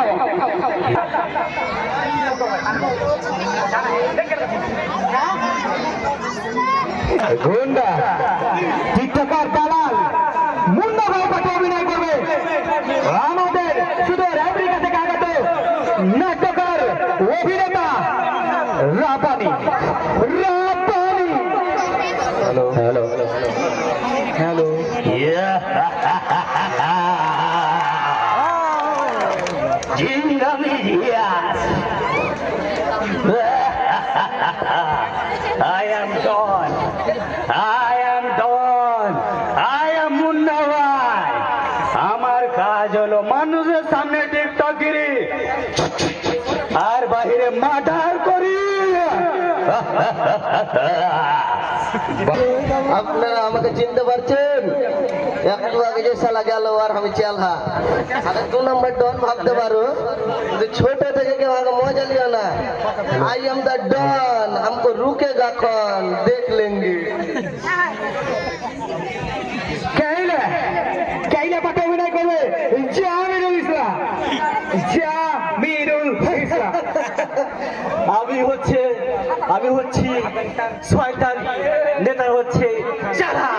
দেখাও। গুন্ডা টিকটকার দালাল মুন্ডা ভাই পাঠে অভিনয় করবে আমাদের শুধু আমেরিকা থেকে আগত নাট্যকার অভিনেতা রাপানি। Hello hello hello I am done. I am done. I am Munna Bhai. আমার কাজ হলো মানুষের সামনে টিকটকিরি আর বাহিরে মার্ডার করি। আপনারা আমাকে চিনতে পারছেন? একটু আগে যে শালা গেল আর আমি চালহা আরে 2 নম্বর ডন ভাবতে পারো, কিন্তু ছোট থেকে কেউ আগে মজা লিও না। आई एम द डॉन, हमको रुकेगा कौन देख लेंगे। কাইলে পাঠে অভিনয় করবে জামিরুল ইসলাম। জামিরুল ইসলাম। আমি হচ্ছি শয়তান, নেতা হচ্ছে চালা।